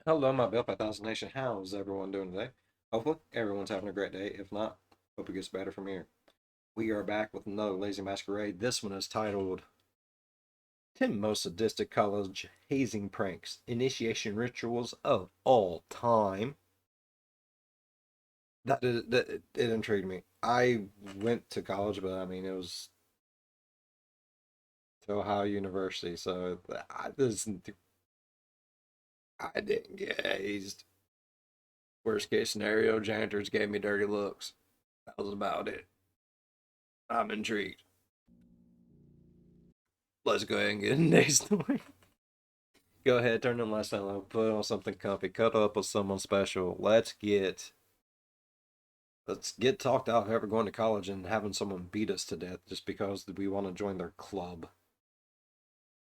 Hello, my Bill 5000 Nation. How's everyone doing today? Hopefully, everyone's having a great day. If not, hope it gets better from here. We are back with another Lazy Masquerade. This one is titled 10 Most Sadistic College Hazing Pranks, Initiation Rituals of All Time. That it intrigued me. I went to college, but I mean, it was to Ohio University, so I didn't get hazed. Worst case scenario, janitors gave me dirty looks. That was about it. I'm intrigued. Let's go ahead and get into today's story. Go ahead, turn them last time. Put on something comfy. Cuddle up with someone special. Let's get talked out of ever going to college and having someone beat us to death just because we want to join their club.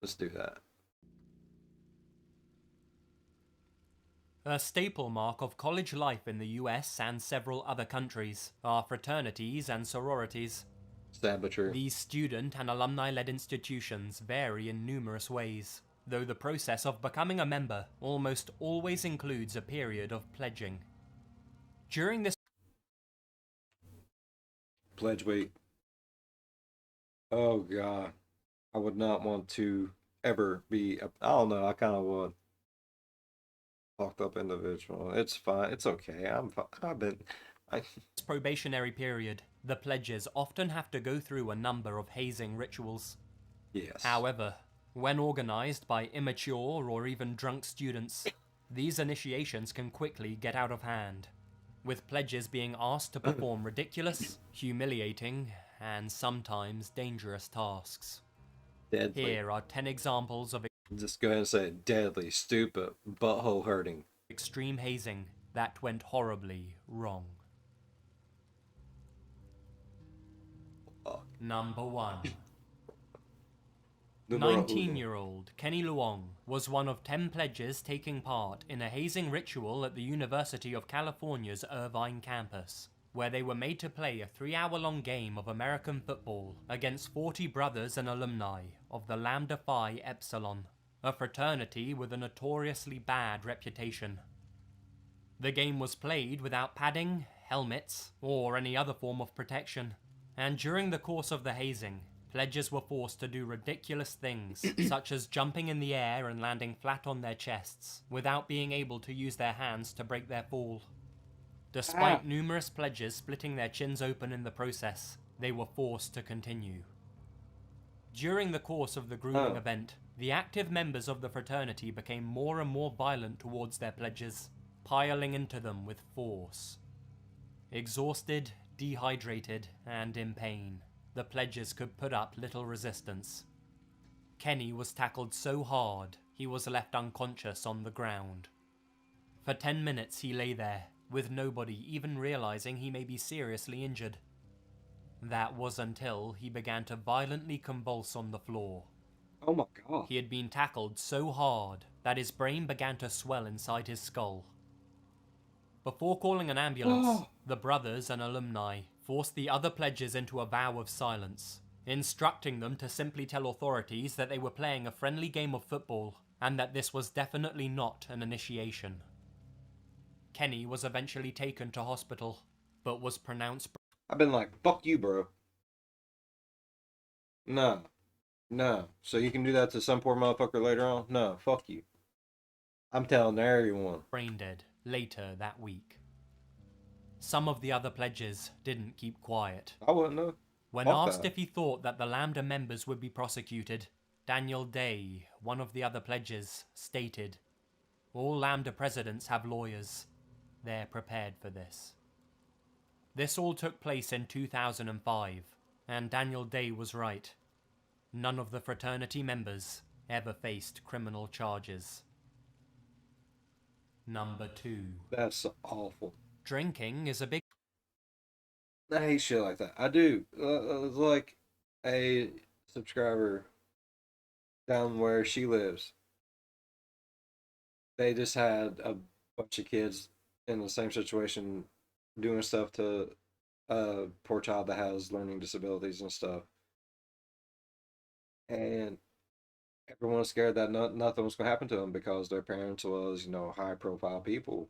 Let's do that. A staple mark of college life in the US and several other countries are fraternities and sororities. Sad but true. These student and alumni-led institutions vary in numerous ways, though the process of becoming a member almost always includes a period of pledging. During this Pledge weight. Oh god. I would not want to ever be I don't know, I kinda would. Locked up individual. It's fine. It's okay. I'm fine. I probationary period, the pledges often have to go through a number of hazing rituals. yes. However, when organized by immature or even drunk students, these initiations can quickly get out of hand, with pledges being asked to perform ridiculous, humiliating, and sometimes dangerous tasks. Deadly. Here are 10 examples of Just go ahead and say it. Deadly, stupid, butthole hurting. extreme hazing that went horribly wrong. Number 1. Numero uno. 19-year-old Kenny Luong was one of 10 pledges taking part in a hazing ritual at the University of California's Irvine campus, where they were made to play a 3-hour-long game of American football against 40 brothers and alumni of the Lambda Phi Epsilon, a fraternity with a notoriously bad reputation. The game was played without padding, helmets, or any other form of protection, and during the course of the hazing, pledges were forced to do ridiculous things, such as jumping in the air and landing flat on their chests, without being able to use their hands to break their fall. Despite numerous pledges splitting their chins open in the process, they were forced to continue. During the course of the grueling event, the active members of the fraternity became more and more violent towards their pledges, piling into them with force. Exhausted, dehydrated, and in pain, the pledges could put up little resistance. Kenny was tackled so hard, he was left unconscious on the ground. For 10 minutes he lay there, with nobody even realizing he may be seriously injured. That was until he began to violently convulse on the floor. Oh my god. He had been tackled so hard that his brain began to swell inside his skull. Before calling an ambulance, the brothers and alumni forced the other pledges into a vow of silence, instructing them to simply tell authorities that they were playing a friendly game of football and that this was definitely not an initiation. Kenny was eventually taken to hospital, but was pronounced. I've been like, fuck you, bro. No. No. So you can do that to some poor motherfucker later on? No, fuck you. I'm telling everyone. Brain dead later that week. Some of the other pledges didn't keep quiet. I wouldn't know. When Fuck asked that. if he thought that the Lambda members would be prosecuted, Daniel Day, one of the other pledges, stated, "All Lambda presidents have lawyers. They're prepared for this." This all took place in 2005, and Daniel Day was right. None of the fraternity members ever faced criminal charges. Number 2. That's awful. Drinking is a big I hate shit like that. I do. Like a subscriber down where she lives. They just had a bunch of kids in the same situation doing stuff to a poor child that has learning disabilities and stuff. And everyone was scared that nothing was going to happen to them because their parents was, high profile people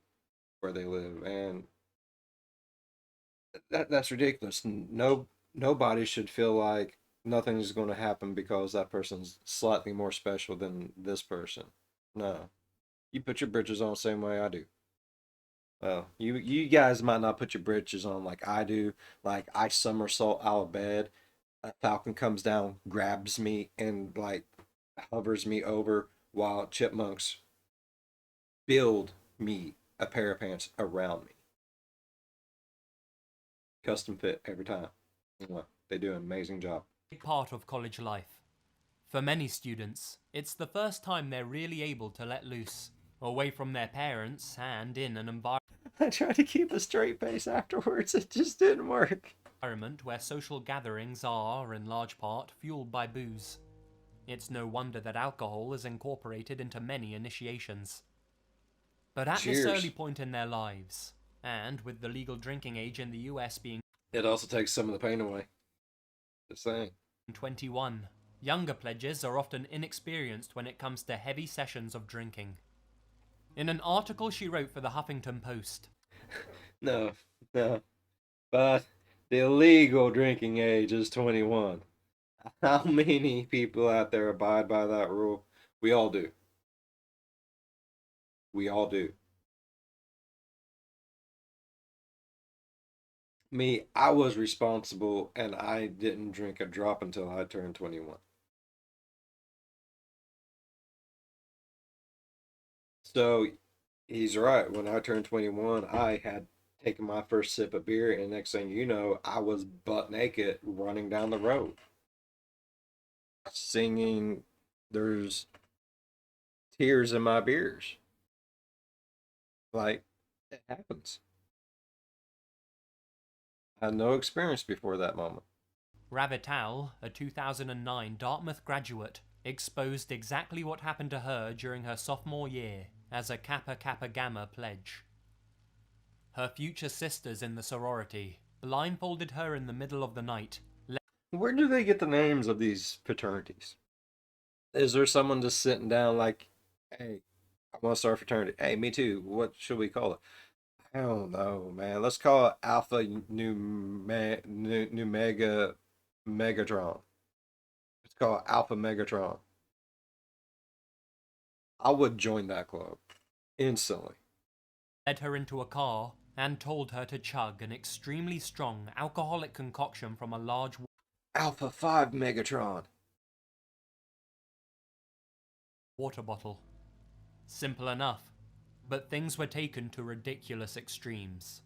where they live, and that's ridiculous. Nobody should feel like nothing is going to happen because that person's slightly more special than this person. No, you put your britches on the same way I do. Well, you guys might not put your britches on like I do. Like I somersault out of bed, a falcon comes down, grabs me, and like hovers me over while chipmunks build me a pair of pants around me. Custom fit every time. Well, they do an amazing job. Big part of college life. For many students, it's the first time they're really able to let loose, away from their parents and in an I tried to keep a straight face afterwards. It just didn't work. environment where social gatherings are, in large part, fueled by booze. It's no wonder that alcohol is incorporated into many initiations. But at Cheers. this early point in their lives, and with the legal drinking age in the US being It also takes some of the pain away. Just saying. 21, younger pledges are often inexperienced when it comes to heavy sessions of drinking. In an article she wrote for the Huffington Post, No, no. But the legal drinking age is 21. How many people out there abide by that rule? We all do. We all do. Me, I was responsible and I didn't drink a drop until I turned 21. So he's right. When I turned 21, I had taken my first sip of beer, and next thing you know, I was butt naked running down the road singing There's Tears in My Beers. Like, it happens. I had no experience before that moment. Ravital, a 2009 Dartmouth graduate, exposed exactly what happened to her during her sophomore year as a Kappa Kappa Gamma pledge. Her future sisters in the sorority blindfolded her in the middle of the night. Where do they get the names of these fraternities? Is there someone just sitting down like, hey, I want to start a fraternity. Hey, me too. What should we call it? I don't know, man. Let's call it Alpha Nu Mega Megatron. Let's call it Alpha Megatron. I would join that club instantly. Led her into a car and told her to chug an extremely strong alcoholic concoction from a large Alpha 5 Megatron. water bottle. Simple enough, but things were taken to ridiculous extremes.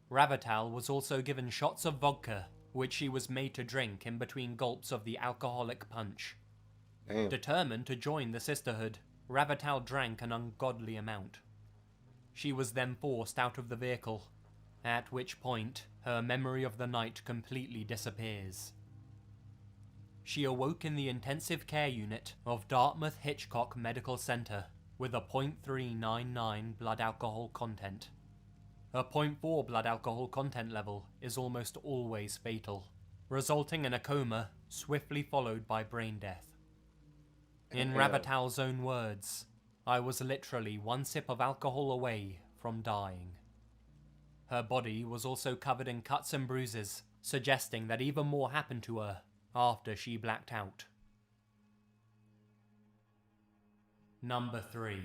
Ravital was also given shots of vodka, which she was made to drink in between gulps of the alcoholic punch. Damn. Determined to join the sisterhood, Ravital drank an ungodly amount. She was then forced out of the vehicle, at which point her memory of the night completely disappears. She awoke in the intensive care unit of Dartmouth Hitchcock Medical Center with a .399 blood alcohol content. A .4 blood alcohol content level is almost always fatal, resulting in a coma swiftly followed by brain death. In Ravital's own words, I was literally one sip of alcohol away from dying. Her body was also covered in cuts and bruises, suggesting that even more happened to her after she blacked out. Number 3.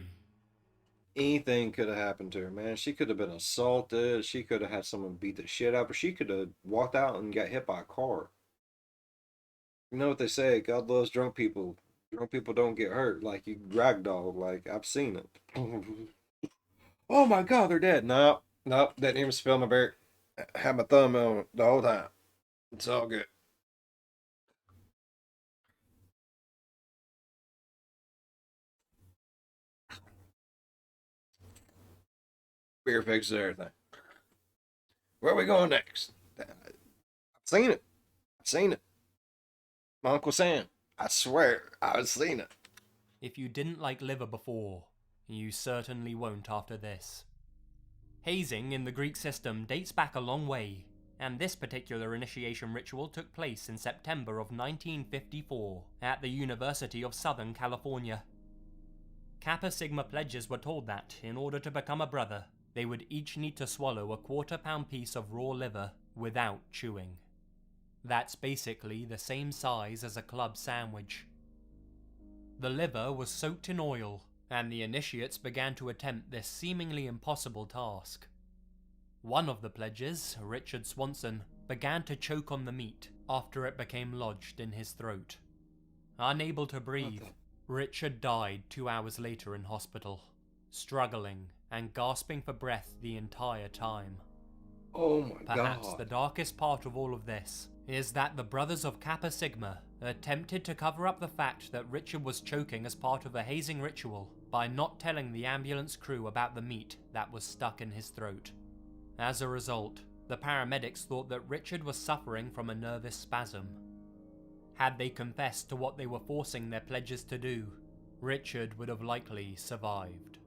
Anything could have happened to her, man. She could have been assaulted. She could have had someone beat the shit out of her. She could have walked out and got hit by a car. You know what they say? God loves drunk people. Drunk people don't get hurt. Like you ragdoll. Like I've seen it. Oh my God, they're dead. Nope, nope. Didn't even spill my beer. Had my thumb on it the whole time. It's all good. Beer fixes everything. Where are we going next? I've seen it. I've seen it. My Uncle Sam. I swear, I've seen it. If you didn't like liver before, you certainly won't after this. Hazing in the Greek system dates back a long way, and this particular initiation ritual took place in September of 1954 at the University of Southern California. Kappa Sigma pledges were told that, in order to become a brother, they would each need to swallow a quarter-pound piece of raw liver without chewing. That's basically the same size as a club sandwich. The liver was soaked in oil, and the initiates began to attempt this seemingly impossible task. One of the pledges, Richard Swanson, began to choke on the meat after it became lodged in his throat. Unable to breathe, Richard died 2 hours later in hospital, struggling and gasping for breath the entire time. Oh my Perhaps God. the darkest part of all of this is that the brothers of Kappa Sigma attempted to cover up the fact that Richard was choking as part of a hazing ritual by not telling the ambulance crew about the meat that was stuck in his throat. As a result, the paramedics thought that Richard was suffering from a nervous spasm. Had they confessed to what they were forcing their pledges to do, Richard would have likely survived.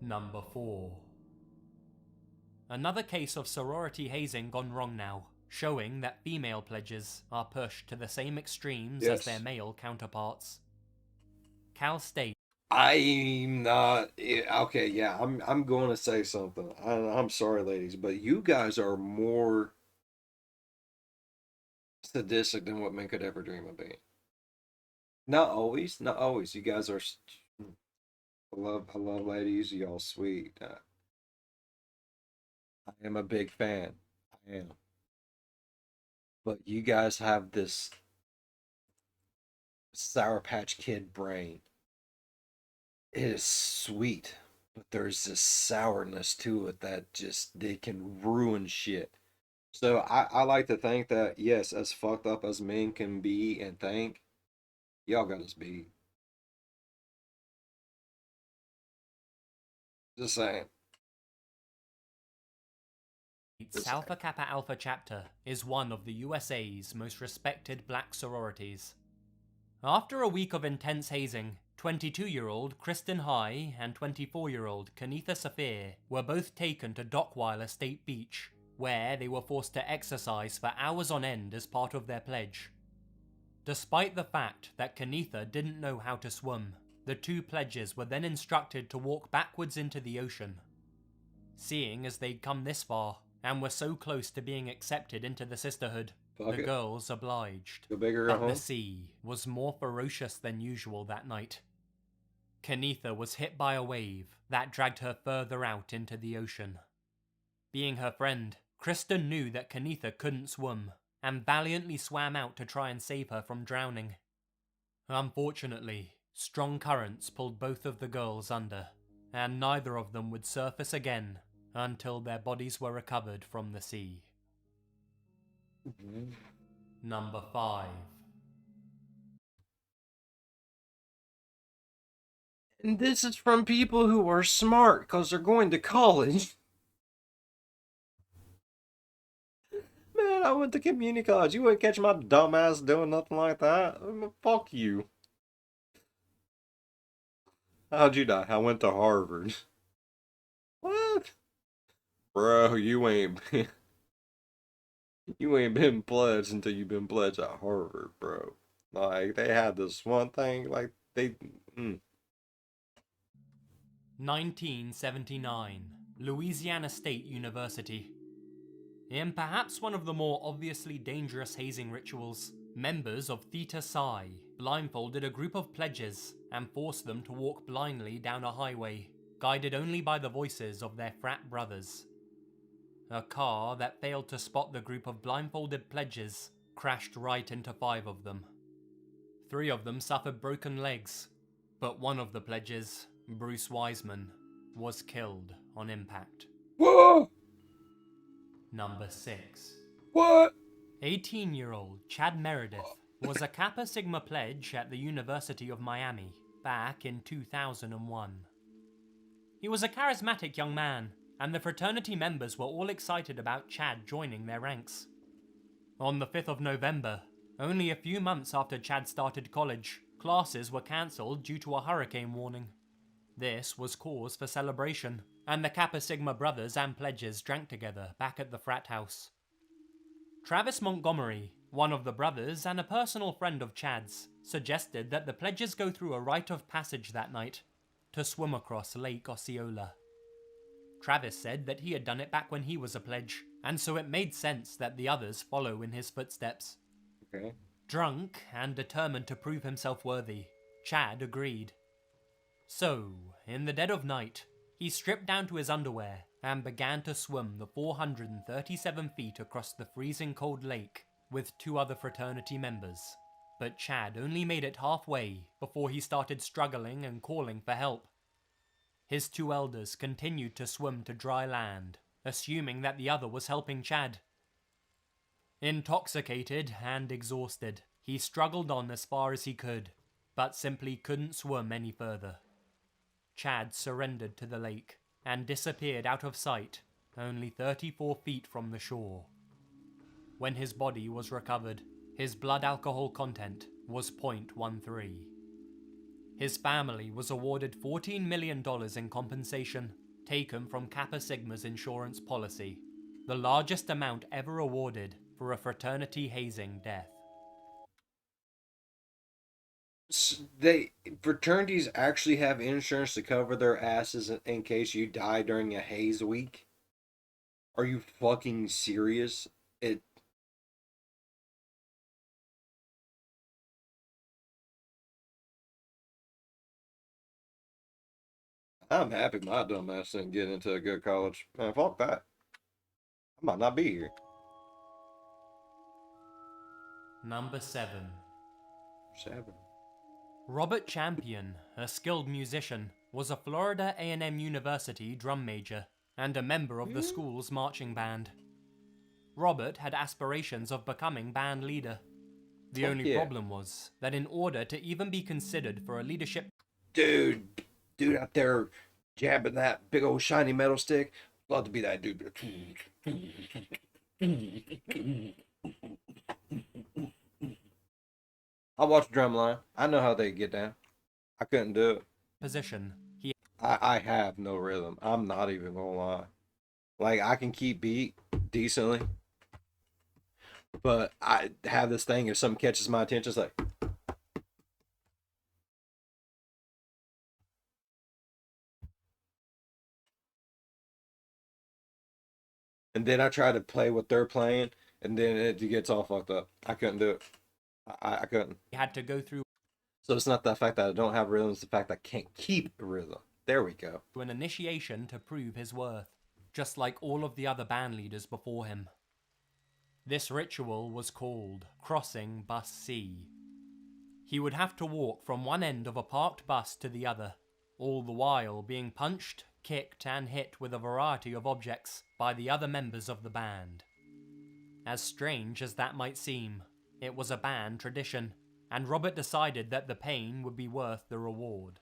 Number 4. Another case of sorority hazing gone wrong now, showing that female pledges are pushed to the same extremes as their male counterparts. Cal State. I'm not okay. Yeah, I'm going to say something. I'm sorry, ladies, but you guys are more sadistic than what men could ever dream of being. Not always, not always. You guys are. I love ladies. Y'all sweet. I am a big fan. I am. But you guys have this Sour Patch Kid brain. It is sweet, but there's this sourness to it that just they can ruin shit. So I like to think that yes, as fucked up as men can be and think, y'all got us beat. Just saying. Alpha Kappa Alpha chapter is one of the USA's most respected black sororities. After a week of intense hazing, 22-year-old Kristen High and 24-year-old Kanitha Safir were both taken to Dockweiler State Beach, where they were forced to exercise for hours on end as part of their pledge. Despite the fact that Kanitha didn't know how to swim, the two pledges were then instructed to walk backwards into the ocean. Seeing as they'd come this far, and were so close to being accepted into the sisterhood, the girls obliged. Go big or go But home. the sea was more ferocious than usual that night. Kanitha was hit by a wave that dragged her further out into the ocean. Being her friend, Kristen knew that Kanitha couldn't swim, and valiantly swam out to try and save her from drowning. Unfortunately, strong currents pulled both of the girls under, and neither of them would surface again until their bodies were recovered from the sea. Number 5. And this is from people who are smart because they're going to college. Man, I went to community college. You wouldn't catch my dumb ass doing nothing like that. Fuck you. How'd you die? I went to Harvard. What? Bro, you ain't been pledged until you've been pledged at Harvard, bro. Like, they had this one thing, like, 1979, Louisiana State University. In perhaps one of the more obviously dangerous hazing rituals, members of Theta Psi blindfolded a group of pledges and forced them to walk blindly down a highway, guided only by the voices of their frat brothers. A car that failed to spot the group of blindfolded pledges crashed right into 5 of them. 3 of them suffered broken legs, but one of the pledges, Bruce Wiseman, was killed on impact. Whoa! Number 6. What? 18-year-old Chad Meredith was a Kappa Sigma pledge at the University of Miami back in 2001. He was a charismatic young man, and the fraternity members were all excited about Chad joining their ranks. On the 5th of November, only a few months after Chad started college, classes were cancelled due to a hurricane warning. This was cause for celebration, and the Kappa Sigma brothers and pledges drank together back at the frat house. Travis Montgomery, one of the brothers and a personal friend of Chad's, suggested that the pledges go through a rite of passage that night to swim across Lake Osceola. Travis said that he had done it back when he was a pledge, and so it made sense that the others follow in his footsteps. Okay. Drunk and determined to prove himself worthy, Chad agreed. So, in the dead of night, he stripped down to his underwear and began to swim the 437 feet across the freezing cold lake with 2 other fraternity members. But Chad only made it halfway before he started struggling and calling for help. His 2 elders continued to swim to dry land, assuming that the other was helping Chad. Intoxicated and exhausted, he struggled on as far as he could, but simply couldn't swim any further. Chad surrendered to the lake and disappeared out of sight, only 34 feet from the shore. When his body was recovered, his blood alcohol content was 0.13. His family was awarded $14 million in compensation, taken from Kappa Sigma's insurance policy, the largest amount ever awarded for a fraternity hazing death. Fraternities actually have insurance to cover their asses in case you die during a haze week? Are you fucking serious? I'm happy my dumb ass didn't get into a good college. Man, fuck that. I might not be here. Number 7. 7. Robert Champion, a skilled musician, was a Florida A&M University drum major and a member of the school's marching band. Robert had aspirations of becoming band leader. The only problem was that in order to even be considered for a leadership... Dude out there jabbing that big old shiny metal stick. Love to be that dude. I watched Drumline. I know how they get down. I couldn't do it. Position. I have no rhythm. I'm not even gonna lie. Like, I can keep beat decently, but I have this thing, if something catches my attention, it's like... And then I try to play what they're playing, and then it gets all fucked up. I couldn't do it. I couldn't. He had to go through... So it's not the fact that I don't have rhythm, it's the fact that I can't keep rhythm. There we go. An initiation to prove his worth, just like all of the other band leaders before him. This ritual was called Crossing Bus C. He would have to walk from one end of a parked bus to the other, all the while being punched, kicked, and hit with a variety of objects by the other members of the band. As strange as that might seem, it was a band tradition, and Robert decided that the pain would be worth the reward.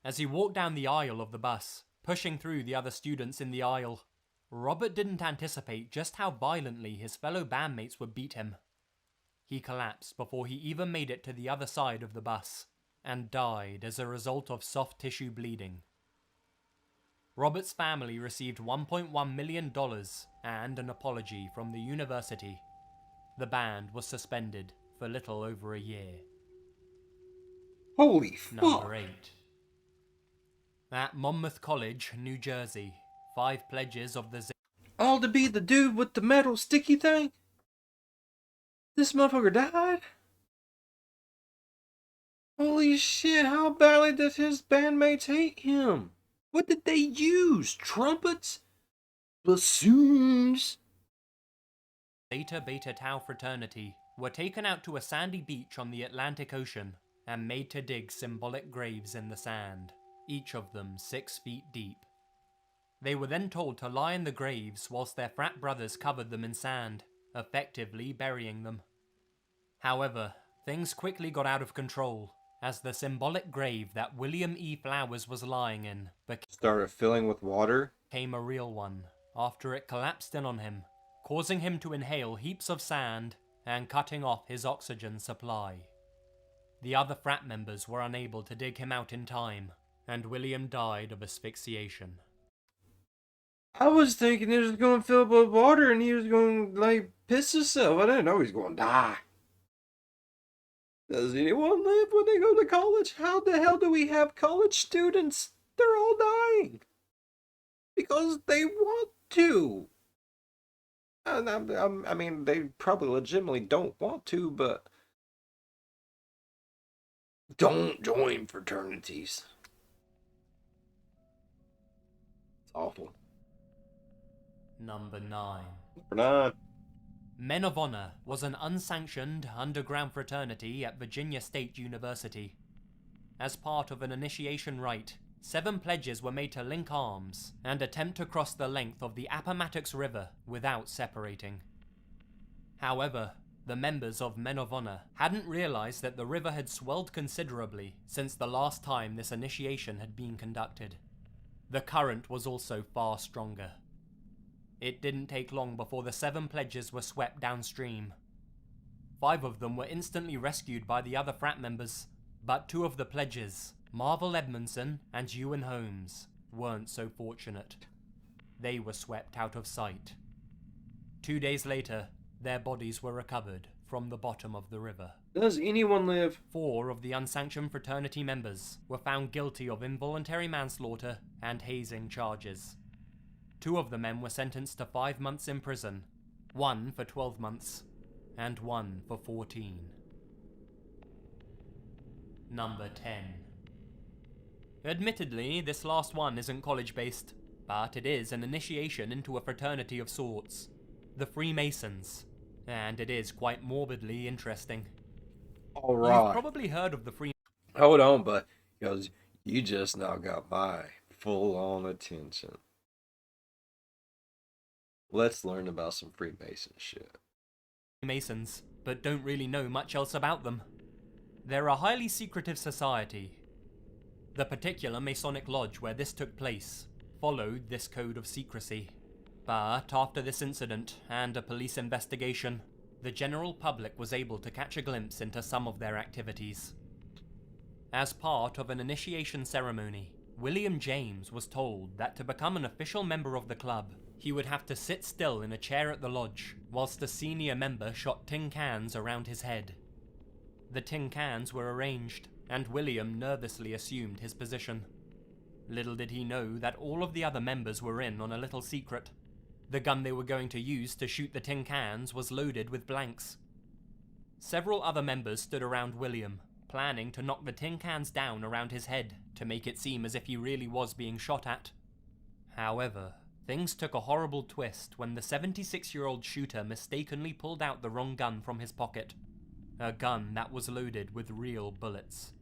As he walked down the aisle of the bus, pushing through the other students in the aisle, Robert didn't anticipate just how violently his fellow bandmates would beat him. He collapsed before he even made it to the other side of the bus, and died as a result of soft tissue bleeding. Robert's family received $1.1 million and an apology from the university. The band was suspended for little over a year. Holy fuck! Number 8. At Monmouth College, New Jersey, 5 pledges of the... All to be the dude with the metal sticky thing? This motherfucker died? Holy shit, how badly did his bandmates hate him? What did they use? Trumpets? Bassoons? Zeta Beta Tau fraternity were taken out to a sandy beach on the Atlantic Ocean and made to dig symbolic graves in the sand, each of them 6 feet deep. They were then told to lie in the graves whilst their frat brothers covered them in sand, effectively burying them. However, things quickly got out of control, as the symbolic grave that William E. Flowers was lying in started filling with water, became a real one after it collapsed in on him, causing him to inhale heaps of sand and cutting off his oxygen supply. The other frat members were unable to dig him out in time, and William died of asphyxiation. I was thinking he was going to fill up with water and he was going to, like, piss himself. I didn't know he was going to die. Does anyone live when they go to college? How the hell do we have college students? They're all dying because they want to. And I mean, they probably legitimately don't want to, but don't join fraternities. It's awful. Number 9. We're not. Men of Honor was an unsanctioned underground fraternity at Virginia State University. As part of an initiation rite, 7 pledges were made to link arms and attempt to cross the length of the Appomattox River without separating. However, the members of Men of Honor hadn't realized that the river had swelled considerably since the last time this initiation had been conducted. The current was also far stronger. It didn't take long before the 7 pledges were swept downstream. 5 of them were instantly rescued by the other frat members, but 2 of the pledges, Marvel Edmondson and Ewan Holmes, weren't so fortunate. They were swept out of sight. 2 days later, their bodies were recovered from the bottom of the river. Does anyone live? 4 of the unsanctioned fraternity members were found guilty of involuntary manslaughter and hazing charges. 2 of the men were sentenced to 5 months in prison, 1 for 12 months, and 1 for 14. Number 10. Admittedly, this last one isn't college-based, but it is an initiation into a fraternity of sorts, the Freemasons, and it is quite morbidly interesting. All You've right. probably heard of the Hold on, but because you just now got my full-on attention. Let's learn about some Freemason shit. Freemasons, but don't really know much else about them. They're a highly secretive society. The particular Masonic lodge where this took place followed this code of secrecy. But after this incident and a police investigation, the general public was able to catch a glimpse into some of their activities. As part of an initiation ceremony, William James was told that to become an official member of the club, he would have to sit still in a chair at the lodge, whilst a senior member shot tin cans around his head. The tin cans were arranged, and William nervously assumed his position. Little did he know that all of the other members were in on a little secret. The gun they were going to use to shoot the tin cans was loaded with blanks. Several other members stood around William, planning to knock the tin cans down around his head to make it seem as if he really was being shot at. However, things took a horrible twist when the 76-year-old shooter mistakenly pulled out the wrong gun from his pocket. A gun that was loaded with real bullets.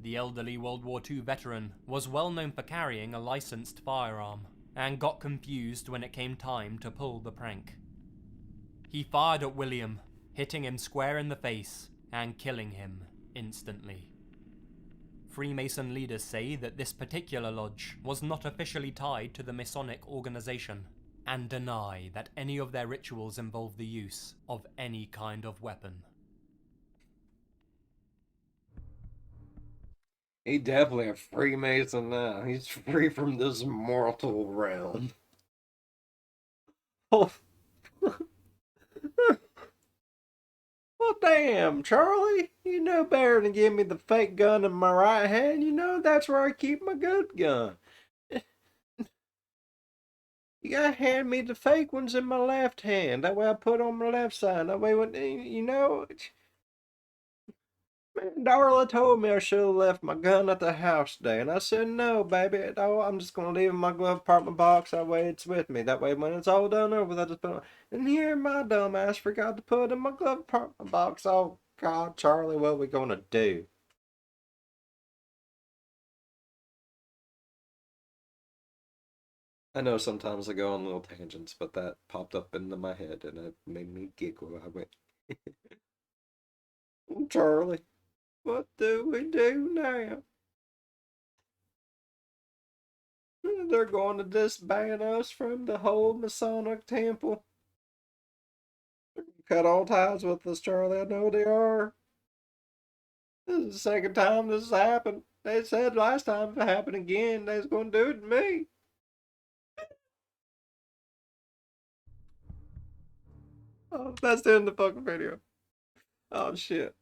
The elderly World War II veteran was well known for carrying a licensed firearm, and got confused when it came time to pull the prank. He fired at William, hitting him square in the face, and killing him instantly. Freemason leaders say that this particular lodge was not officially tied to the Masonic organization, and deny that any of their rituals involve the use of any kind of weapon. He definitely a Freemason now. He's free from this mortal realm. Oh, well, damn, Charlie. You know better than give me the fake gun in my right hand. You know that's where I keep my good gun. You gotta hand me the fake ones in my left hand. That way I put on my left side. That way, when you know, man, Darla told me I should have left my gun at the house today, and I said no, baby. No, I'm just gonna leave it in my glove compartment box. That way it's with me. That way when it's all done over, I just put it. And here my dumb ass forgot to put it in my glove compartment box. Oh God, Charlie, what are we gonna do? I know sometimes I go on little tangents, but that popped up into my head and it made me giggle. I went, Charlie, what do we do now? They're going to disband us from the whole Masonic temple. Cut all ties with us, Charlie. I know they are. This is the second time this has happened. They said last time if it happened again, they was going to do it to me. Oh, that's the end of the fucking video. Oh shit.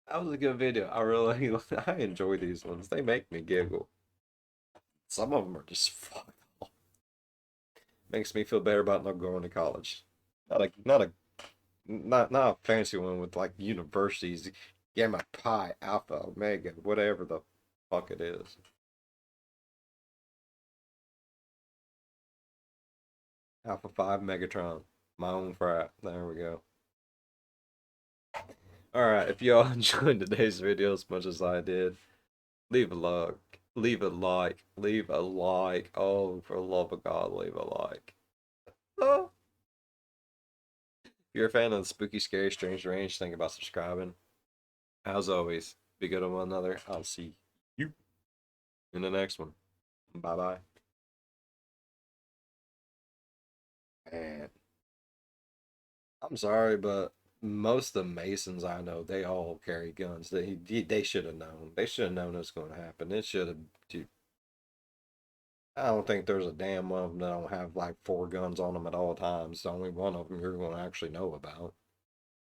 That was a good video. I really I enjoy these ones. They make me giggle. Some of them are just fucked up. Makes me feel better about not going to college. Not a fancy one with like universities, gamma, pi, alpha, omega, whatever the fuck it is. Alpha 5 Megatron. My own frat. There we go. Alright, if y'all enjoyed today's video as much as I did, leave a like. Leave a like. Leave a like. Oh, for the love of God, leave a like. Oh. If you're a fan of the spooky, scary, strange range, think about subscribing. As always, be good on one another. I'll see you in the next one. Bye bye. And I'm sorry, but most of the Masons I know, they all carry guns. They should have known. They should have known it was going to happen. It should have. Dude, I don't think there's a damn one of them that don't have like 4 guns on them at all times. The only one of them you're going to actually know about.